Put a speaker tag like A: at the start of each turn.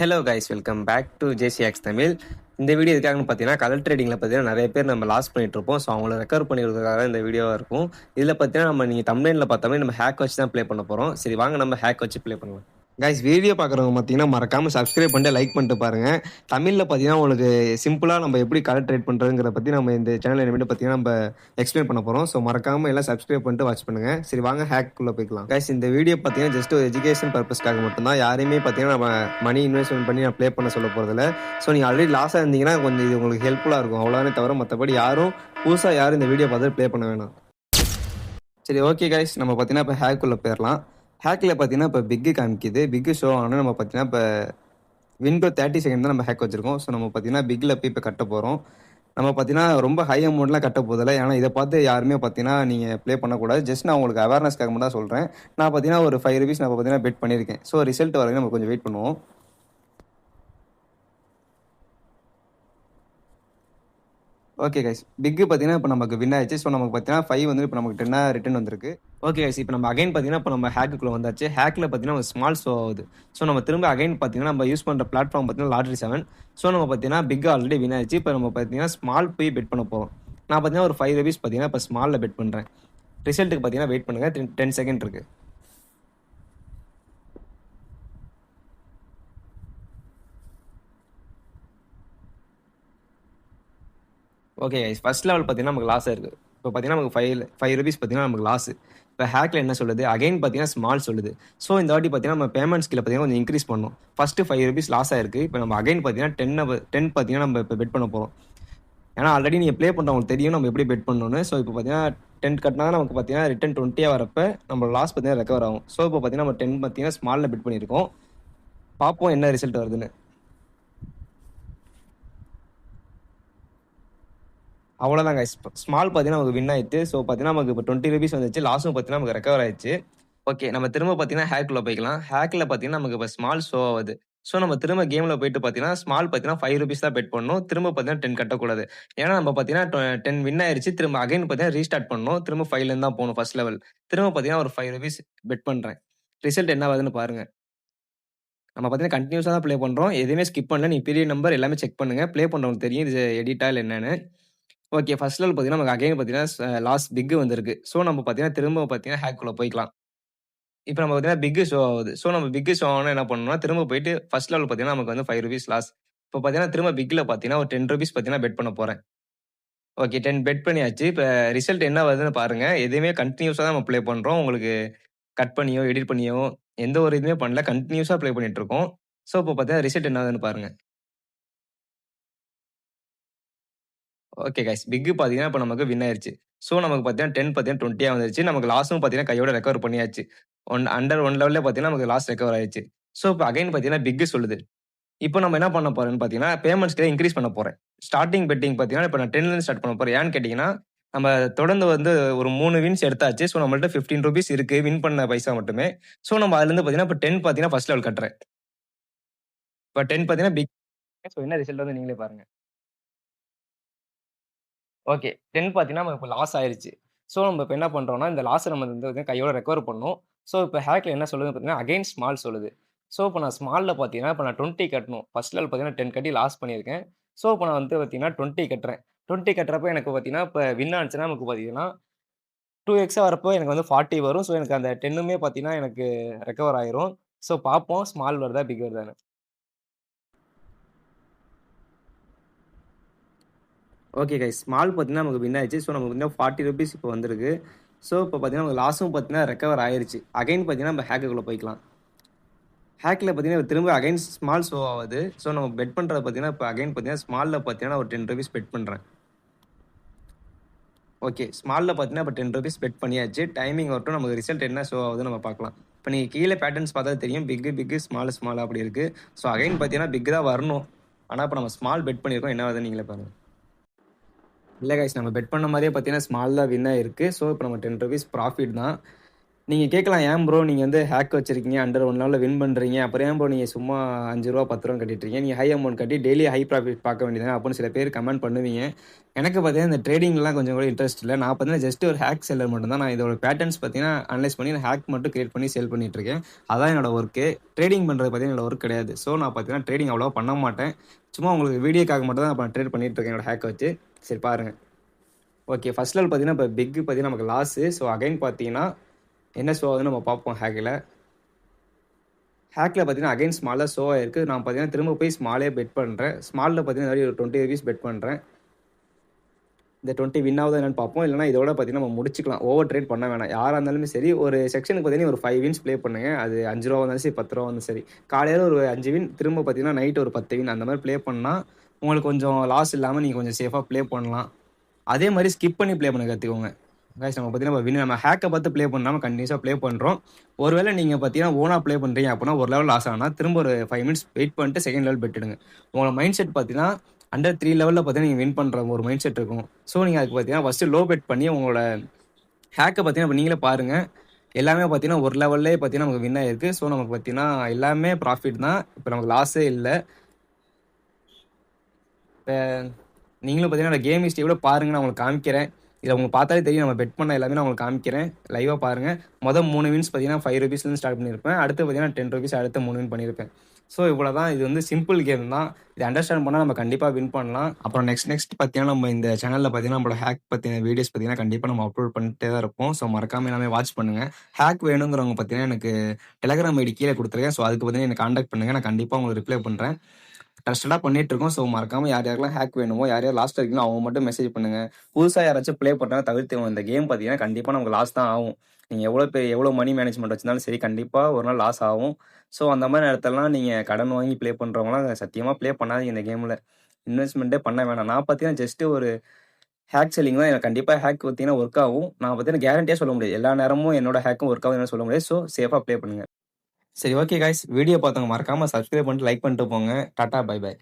A: Hello guys, welcome back to JCX Tamil. இந்த video எதுக்காகன்னு பார்த்தீங்கன்னா, கலர் ட்ரேடிங்கில் பார்த்தீங்கன்னா நிறைய பேர் நம்ம லாஸ் பண்ணிட்டு இருப்போம். ஸோ அவங்கள ரெக்கவர் பண்ணிக்கிறதுக்காக இந்த வீடியோவாக இருக்கும். இதில் பார்த்தீங்கன்னா நீங்கள் தம்ப்நெயிலில் பார்த்தாலே நம்ம ஹேக் வச்சு தான் ப்ளே பண்ண போகிறோம். சரி வாங்க நம்ம ஹேக் வச்சு ப்ளே பண்ணலாம். கைஸ், வீடியோ பார்க்குறவங்க பார்த்தீங்கன்னா மறக்காமல் சப்ஸ்கிரைப் பண்ணிட்டு லைக் பண்ணிட்டு பாருங்கள். தமிழில் பார்த்தீங்கன்னா உங்களுக்கு சிம்பிளாக நம்ம எப்படி கலர் ட்ரேட் பண்ணுறதுங்கிறத பற்றி நம்ம இந்த சேனல் இனிமேட்டு பார்த்தீங்கன்னா நம்ம எக்ஸ்பிளைன் பண்ண போகிறோம். ஸோ மறக்காமல் எல்லாம் சப்ஸ்கிரைப் பண்ணிட்டு வாட்ச் பண்ணுங்கள். சரி வாங்க ஹேக்குள்ளே போய்க்கலாம். கைஸ், இந்த வீடியோ பார்த்தீங்கன்னா ஜஸ்ட் ஒரு எஜுகேஷன் பர்பஸ்க்காக மட்டும்தான். யாரையுமே பார்த்தீங்கன்னா நம்ம மணி இன்வெஸ்ட்மெண்ட் பண்ணி நான் ப்ளே பண்ண சொல்ல போகிறதில்ல. ஸோ நீங்கள் ஆல்ரெடி லாஸாக இருந்தீங்கன்னா கொஞ்சம் இது உங்களுக்கு ஹெல்ப்ஃபுல்லாக இருக்கும், அவ்வளோதானே தவிர மற்றபடி யாரும் புதுசாக யாரும் இந்த வீடியோ பார்த்து ப்ளே பண்ண வேணாம். சரி ஓகே கைஸ், நம்ம பார்த்தீங்கன்னா இப்போ ஹேக்குள்ளே போயிடலாம். ஹேக்கில் பார்த்தீங்கன்னா இப்போ பிக்கு காமிக்குது. பிக்கு ஷோ ஆனால் நம்ம பார்த்தீங்கன்னா இப்போ வின்கோ 30 செகண்ட் தான் நம்ம ஹேக் வச்சிருக்கோம். ஸோ நம்ம பார்த்தீங்கன்னா பிக்கில் போய் இப்போ கட்ட போகிறோம். நம்ம பார்த்தீங்கன்னா ரொம்ப ஹை அமௌண்ட்லாம் கட்ட போதில்லை. ஏன்னா இதை பார்த்து யாருமே பார்த்தீங்கன்னா நீங்கள் ப்ளே பண்ணக்கூடாது. ஜஸ்ட் நான் உங்களுக்கு அவேர்னஸ்க்காக மட்டும் தான் சொல்கிறேன். நான் பார்த்தீங்கன்னா ஒரு 5 rupees நான் பார்த்தீங்கன்னா பெட் பண்ணியிருக்கேன். ஸோ ரிசல்ட் வரைக்கும் நம்ம கொஞ்சம் வெயிட் பண்ணுவோம். ஓகே கைஸ், பிக்கு பார்த்தீங்கன்னா இப்போ நமக்கு வின் ஆயிடுச்சு. ஸோ நமக்கு பார்த்தீங்கன்னா 5 வந்து இப்போ நமக்கு 10 ரிட்டர்ன் வந்திருக்கு. ஓகே கைஸ், இப்போ நம்ம அகைன் பார்த்தீங்கன்னா இப்போ நம்ம ஹேக்குள்ளே வந்தாச்சு. ஹேக்கில் பார்த்தீங்கன்னா ஒரு ஸ்மால் ஷோ ஆகுது. ஸோ நம்ம திரும்ப அகைன் பார்த்தீங்கன்னா நம்ம யூஸ் பண்ணுற பிளாட்ஃபார்ம் பார்த்தீங்கன்னா லாட்ரி 7. ஸோ நம்ம பார்த்தீங்கன்னா பிக் ஆல்ரெடி வின் ஆயிடுச்சு. இப்போ நம்ம பார்த்தீங்கன்னா ஸ்மால் போய் பெட் பண்ண போகிறோம். நான் பார்த்தீங்கன்னா ஒரு 5 rupees பார்த்தீங்கன்னா இப்போ ஸ்மாலில் பெட் பண்ணுறேன். ரிசல்ட்டுக்கு பார்த்தீங்கன்னா வெயிட் பண்ணுங்கள், 10 செகண்ட் இருக்குது. ஓகே கைஸ், ஃபர்ஸ்ட் லெவல் பார்த்தீங்கன்னா நமக்கு லாஸ் இருக்குது. இப்போ பார்த்தீங்கன்னா நமக்கு 5 rupees பார்த்தீங்கன்னா நமக்கு லாஸ். இப்போ ஹேக்கில் என்ன சொல்லுது, அகைன் பார்த்தீங்கன்னா ஸ்மால் சொல்லுது. ஸோ இந்த வாட்டி பார்த்தீங்கன்னா நம்ம பேமெண்ட் ஸ்கில் பார்த்தீங்கன்னா கொஞ்சம் இன்க்ரீஸ் பண்ணணும். ஃபஸ்ட்டு 5 rupees லாஸ் ஆயிருக்கு. இப்போ நம்ம அகைன் பார்த்தீங்கன்னா 10 பார்த்தீங்கன்னா நம்ம இப்போ பெட் பண்ண போகிறோம். ஏன்னா ஆல்ரெடி நீங்கள் ப்ளே பண்ணுறவங்களுக்கு தெரியும் நம்ம எப்படி பெட் பண்ணணும்னு. ஸோ இப்போ பார்த்தீங்கன்னா 10 கட்டினா நமக்கு பார்த்தீங்கன்னா ரிட்டன் 20 வரப்போ நம்ம லாஸ் பார்த்தீங்கன்னா ரெக்கவர் ஆகும். ஸோ இப்போ பார்த்தீங்கன்னா நம்ம 10 பார்த்தீங்கன்னா ஸ்மாலில் பெட் பண்ணியிருக்கோம். பார்ப்போம் என்ன ரிசல்ட் வருதுன்னு. அவ்வளோதான் கைஸ், ஸ்மால் பார்த்தீங்கன்னா நமக்கு வின் ஆயிடுச்சு. ஸோ பார்த்தீங்கன்னா நமக்கு இப்போ 20 rupees வந்துச்சு. லாஸும் பார்த்தீங்கன்னா நமக்கு ரெக்கவர் ஆயிடுச்சு. ஓகே, நம்ம திரும்ப பார்த்தீங்கன்னா ஹேக்குள்ளே போய்க்கலாம். ஹேக்கில் பார்த்தீங்கன்னா நமக்கு இப்போ ஸ்மால் ஷோ ஆகுது. ஸோ நம்ம திரும்ப கேமில் போயிட்டு பார்த்தீங்கன்னா ஸ்மால் பார்த்தீங்கன்னா 5 rupees தான் பெட் பண்ணணும். திரும்ப பார்த்தீங்கன்னா 10 கட்டக்கூடாது. ஏன்னா நம்ம பார்த்தீங்கன்னா 10 வின் ஆயிருச்சு. திரும்ப அகைன் பார்த்தீங்கன்னா ரீஸ்டார்ட் பண்ணணும். திரும்ப 5லேருந்து தான் போகணும் ஃபர்ஸ்ட் லெவல். திரும்ப பார்த்தீங்கன்னா ஒரு 5 rupees பெட் பண்ணுறேன். ரிசல்ட் என்ன ஆகுதுன்னு பாருங்க. நம்ம பார்த்தீங்கன்னா கண்டினியூஸா தான் ப்ளே பண்றோம். எதுவுமே ஸ்கிப் பண்ணல. நீங்க பீரியட் நம்பர் எல்லாமே செக் பண்ணுங்க. ப்ளே பண்றவங்களுக்கு தெரியும் இது எடிட்டா இல்ல என்னன்னு. ஓகே, ஃபர்ஸ்ட் லெவல் பார்த்தீங்கன்னா நமக்கு அகைன் பார்த்தீங்கன்னா லாஸ்ட் பிக் வந்திருக்கு. ஸோ நம்ம பார்த்தீங்கன்னா திரும்ப பார்த்தீங்கன்னா ஹேக்குள்ள போய்க்கலாம். இப்போ நம்ம பார்த்தீங்கன்னா பிக் ஷோ ஆகுது. ஸோ நம்ம பிக் ஷோ ஆனா என்ன பண்ணணும்னா திரும்ப போயிட்டு ஃபர்ஸ்ட் லெவல் பார்த்தீங்கன்னா நமக்கு வந்து 5 rupees லாஸ். இப்போ பார்த்தீங்கன்னா திரும்ப பிக்ல பார்த்தீங்கன்னா ஒரு 10 rupees பார்த்தீங்கன்னா பெட் பண்ண போறேன். ஓகே, 10 பெட் பண்ணியாச்சு. இப்போ ரிசல்ட் என்ன வருதுன்னு பாருங்க. எதுவுமே கண்டினியூஸா தான் நம்ம ப்ளே பண்றோம். உங்களுக்கு கட் பண்ணியோ, எடிட் பண்ணியோ எந்த ஒரு இதுவுமே பண்ணல. கண்டினியூஸா ப்ளே பண்ணிட்டு இருக்கோம். ஸோ இப்போ பார்த்தீங்கன்னா ரிசல்ட் என்ன ஆகுதுன்னு பாருங்க. ஓகே கைஸ், பிக் பார்த்தீங்கன்னா இப்போ நமக்கு வின் ஆயிருச்சு. ஸோ நமக்கு பார்த்தீங்கன்னா 10 பார்த்தீங்கன்னா 20 வந்துருச்சு. நமக்கு லாஸும் பார்த்தீங்கன்னா கையோட ரெக்கவர் பண்ணியாச்சு. அண்டர் 1 லெவல்லே பார்த்தீங்கன்னா நமக்கு லாஸ் ரெக்கவர் ஆயிருச்சு. ஸோ இப்போ அகைன் பார்த்தீங்கன்னா பிக் சொல்லுது. இப்போ நம்ம என்ன பண்ண போறோம்னு பார்த்தீங்கன்னா பேமெண்ட்ஸ்க்கு இன்கிரீஸ் பண்ண போறேன். ஸ்டார்ட்டிங் பெட்டிங் பார்த்தீங்கன்னா இப்போ நான் 10லேருந்து ஸ்டார்ட் பண்ண போறேன். ஏன்னு கேட்டீங்கன்னா நம்ம தொடர்ந்து வந்து ஒரு 3 வின்ஸ் எடுத்தாச்சு. ஸோ நம்மள்ட்ட 15 rupees இருக்கு வின் பண்ண பைசா மட்டுமே. ஸோ நம்ம அதுலேருந்து பார்த்தீங்கன்னா இப்போ 10 பார்த்தீங்கன்னா ஃபர்ஸ்ட் லெவல் கட்டுறேன். இப்போ 10 பார்த்தீங்கன்னா பிக். ஸோ என்ன ரிசல்ட் வந்து நீங்களே பாருங்க. ஓகே, 10 பார்த்தீங்கன்னா நமக்கு இப்ப லாஸ் ஆயிருச்சு. ஸோ நம்ம இப்ப என்ன பண்றோம்னா, இந்த லாஸ நம்ம வந்து கையோட ரெக்கவர் பண்ணணும். ஸோ இப்ப ஹேக்ல என்ன சொல்லுதுன்னு பார்த்தீங்கன்னா, அகைன் ஸ்மால் சொல்லுது. ஸோ இப்ப நான் ஸ்மால்ல பார்த்தீங்கன்னா, இப்ப நான் 20 கட்டணும். ஃபர்ஸ்ட் லெவல் பார்த்தீங்கன்னா 10 கட்டி லாஸ் பண்ணியிருக்கேன். ஸோ இப்ப நான் வந்து பார்த்தீங்கன்னா 20 கட்டுறேன். 20 கட்டுறப்ப எனக்கு பார்த்தீங்கன்னா, இப்ப வின் ஆனுச்சுன்னா நமக்கு பார்த்தீங்கன்னா 2 வரப்போ எனக்கு வந்து 40 வரும். ஸோ எனக்கு அந்த 10மே பார்த்தீங்கன்னா எனக்கு ரெக்கவர் ஆயிரும். ஸோ பார்ப்போம் ஸ்மால் வருதா, பிக் வருதான்னு. ஓகே கைஸ், ஸ்மால் பார்த்தீங்கன்னா நமக்கு வின் ஆயிடுச்சு. ஸோ நமக்கு பார்த்தீங்கன்னா 40 rupees இப்போ வந்திருக்கு. ஸோ இப்போ பார்த்தீங்கன்னா நமக்கு லாஸும் பார்த்தீங்கன்னா ரெக்கவர் ஆயிருச்சு. அகைன் பார்த்தீங்கன்னா நம்ம ஹேக்குக்குள்ள போய்க்கலாம். ஹேக்கில் பார்த்தீங்கன்னா திரும்ப அகைன் ஸ்மால் ஷோ ஆகுது. ஸோ நம்ம பெட் பண்ணுறது பார்த்தீங்கன்னா இப்போ அகைன் பார்த்தீங்கன்னா ஸ்மாலில் பார்த்தீங்கன்னா ஒரு 10 rupees பெட் பண்ணுறேன். ஓகே, ஸ்மாலில் பார்த்தீங்கன்னா இப்போ 10 rupees பெட் பண்ணியாச்சு. டைமிங் வரட்டும், நமக்கு ரிசல்ட் என்ன ஷோ ஆகுதுன்னு நம்ம பார்க்கலாம். இப்போ நீங்கள் கீழே பேட்டர்ன்ஸ் பார்த்தா தெரியும். பிக்கு ஸ்மால் அப்படி இருக்குது. ஸோ அகைன் பார்த்தீங்கன்னா பிக் தான் வரணும். ஆனால் இப்போ நம்ம ஸ்மால் பெட் பண்ணியிருக்கோம். என்ன ஆகுதுன்னு நீங்களே பாருங்கள். இல்லை கைஸ், நம்ம பெட் பண்ண மாதிரியே பார்த்தீங்கன்னா ஸ்மால் தான் வின் ஆயிருக்கு. ஸோ இப்போ நம்ம 10 rupees ப்ராஃபிட் தான். நீங்க கேட்கலாம், "ஏன் ப்ரோ நீங்க வந்து ஹேக் வச்சிருக்கீங்க, அண்டர் 1 லெவல்ல வின் பண்றீங்க. அப்புறம் ஏன் ப்ரோ நீங்க சும்மா ரூ. 5 ரூ. 10 கட்டிட்டு இருக்கீங்க? நீங்க ஹை அமௌண்ட் கட்டி டெய்லி ஹை ப்ராஃபிட் பார்க்க வேண்டியது தானே" அப்படின்னு சில பேர் கமெண்ட் பண்ணுவீங்க. எனக்கு பார்த்தீங்கன்னா, இந்த ட்ரேடிங்லாம் கொஞ்சம் கூட இன்ட்ரெஸ்ட் இல்ல. நான் பார்த்தீங்கன்னா, ஜஸ்ட் ஒரு ஹேக் செல்லர் மட்டும் தான். நான் இதோட பேட்டர்ன்ஸ் பார்த்தீங்கன்னா, அனலைஸ் பண்ணி நான் ஹேக் மட்டும் கிரியேட் பண்ணி சேல் பண்ணிட்டு இருக்கேன். அதான் என்னோட ஒர்க்கு. ட்ரேடிங் பண்றது பார்த்தீங்கன்னா, என்னோட ஒர்க் கிடையாது. ஸோ நான் பார்த்தீங்கன்னா, ட்ரேடிங் அவ்வளவா பண்ண மாட்டேன். சும்மா உங்களுக்கு வீடியோக்காக மட்டும் தான் நான் ட்ரேட் பண்ணிட்டு இருக்கேன் என்னோட ஹேக்க வச்சு. சரி பாருங்க. ஓகே. ஃபர்ஸ்ட் லெவல் பார்த்தீங்கன்னா, இப்ப பிக் பார்த்தீங்கன்னா நமக்கு லாஸு. ஸோ அகைன் பார்த்தீங்கன்னா, என்ன ஷோ ஆகுதுன்னு நம்ம பார்ப்போம் ஹேக்ல. ஹேக்ல பார்த்தீங்கன்னா, அகைன் ஸ்மாலா ஷோ ஆயிருக்கு. நான் பார்த்தீங்கன்னா, திரும்ப போய் ஸ்மாலே பெட் பண்றேன். ஸ்மால்ல பார்த்தீங்கன்னா, ஒரு ₹20 பெட் பண்றேன். இந்த 20 வின் ஆகுதா என்னன்னு பார்ப்போம். இல்லன்னா இதோட பார்த்தீங்கன்னா, நம்ம முடிச்சுக்கலாம். ஓவர் ட்ரேட் பண்ண வேணாம். யாரா இருந்தாலுமே சரி, ஒரு செக்ஷனுக்கு பார்த்தீங்கன்னா, ஒரு 5 வின்ஸ் ப்ளே பண்ணுங்க. அது ₹5 வந்தாலும் சரி, ₹10 வந்தாலும் சரி. காலையில ஒரு 5 வின், திரும்ப பார்த்தீங்கன்னா, நைட் ஒரு 10 வின் அந்த மாரி ப்ளே பண்ணா, உங்களுக்கு கொஞ்சம் லாஸ் இல்லாம நீங்க கொஞ்சம் சேஃபா ப்ளே பண்ணலாம். அதே மாரி ஸ்கிப் பண்ணி ப்ளே பண்ண கத்துக்கோங்க. கைஸ் நம்ம பார்த்தீங்கன்னா, நம்ம ஹேக்க பார்த்து ப்ளே பண்ணாம கன்டினியூஸா ப்ளே பண்றோம். ஒருவேளை நீங்க பார்த்தீங்கன்னா, ஓனா ப்ளே பண்றீங்க அப்படின்னா, ஒரு லெவல் லாஸ் ஆனா, திரும்ப ஒரு 5 மினிட்ஸ் வெயிட் பண்ணிட்டு செகண்ட் லெவல் பெட் எடுங்க. உங்களோட மைண்ட் செட் பார்த்தீங்கன்னா, அண்டர் 3 லெவல்ல பார்த்தீங்கன்னா, நீங்க வின் பண்ற ஒரு மைண்ட் செட் இருக்கும். ஸோ நீங்க அதுக்கு பார்த்தீங்கன்னா, ஃபர்ஸ்ட் லோ பெட் பண்ணி உங்களோட ஹேக்க பார்த்தீங்கன்னா, இப்ப நீங்களே பாருங்க. எல்லாமே பார்த்தீங்கன்னா, ஒரு லெவல்லயே பார்த்தீங்கன்னா, நமக்கு வின் ஆயிருக்கு. ஸோ நமக்கு பார்த்தீங்கன்னா, எல்லாமே ப்ராஃபிட் தான். இப்ப நமக்கு லாஸே இல்ல. இப்ப நீங்களும் பார்த்தீங்கன்னா, கேம் ஹிஸ்டரி கூட பாருங்க. நான் உங்களுக்கு காமிக்கிறேன். இதில உங்களுக்கு பார்த்தாலே தெரியும். நம்ம பெட் பண்ண எல்லாமே நான் உங்களுக்கு காமிக்கிறேன். லைவா பாருங்க. மொத 3 வின்ஸ் பார்த்தீங்கன்னா, ₹5லேருந்து ஸ்டார்ட் பண்ணியிருப்பேன். அடுத்து பார்த்தீங்கன்னா, ₹10 அடுத்த 3 வின் பண்ணியிருப்பேன். ஸோ இவ்வளோதான். இது வந்து சிம்பிள் கேம் தான். இத அண்டர்ஸ்டாண்ட் பண்ணா நம்ம கண்டிப்பா வின் பண்ணலாம். அப்புறம் நெக்ஸ்ட் பார்த்தீங்கன்னா, நம்ம இந்த சேனல்ல பார்த்தீங்கன்னா, நம்மளோட ஹேக் பத்தின வீடியோஸ் பார்த்தீங்கன்னா, கண்டிப்பா நம்ம அப்லோட் பண்ணிட்டே தான் இருப்போம். ஸோ மறக்காம எல்லாமே வாட்ச் பண்ணுங்க. ஹேக் வேணுங்கிறவங்க பார்த்தீங்கன்னா, எனக்கு டெலகிராம் ஐடி கீழ குடுத்துருக்கேன். ஸோ அதுக்கு பார்த்தீங்கன்னா, என்ன கான்டாக்ட் பண்ணுங்க. நான் கண்டிப்பா உங்களுக்கு ரிப்ளை பண்றேன். ட்ரஸ்டடா பண்ணிட்டு இருக்கோம். ஸோ மறக்காம யார் யாருக்கெல்லாம் ஹேக் வேணுமோ, யார் யார் லாஸ்ட்ல இருக்கீங்களோ அவங்க மட்டும் மெசேஜ் பண்ணுங்க. புதுசா யாராச்சும் ப்ளே பண்றாங்க தவிர்த்துருங்க. இந்த கேம் பார்த்தீங்கன்னா, கண்டிப்பா நமக்கு லாஸ் தான் ஆகும். நீங்க எவ்வளோ மணி மேனேஜ்மென்ட் வச்சிருந்தாலும் சரி, கண்டிப்பா ஒரு நாள் லாஸ் ஆகும். ஸோ அந்த மாரி நேரத்துலலாம் நீங்க கடன் வாங்கி ப்ளே பண்றவங்கலாம் சத்தியமா ப்ளே பண்ணாதீங்க இந்த கேம்ல. இன்வெஸ்ட்மென்ட்டே பண்ண வேணாம். நான் பார்த்தீங்கன்னா, ஜஸ்ட் ஒரு ஹேக் செல்லிங் தான். எனக்கு கண்டிப்பா ஹேக் பார்த்தீங்கன்னா ஒர்க் ஆகும். நான் பார்த்தீங்கன்னா கேரண்டியா சொல்ல முடியாது. எல்லா நேரமும் என்னோட ஹேக்கும் ஒர்க் ஆகுதுன்னு சொல்ல முடியாது. ஸோ சேஃபா ப்ளே பண்ணுங்க. சரி ஓகே காய்ஸ். வீடியோ பார்த்தவங்க மறக்காம சப்ஸ்கிரைப் பண்ணிட்டு, லைக் பண்ணிட்டு போங்க. Tata, bye by.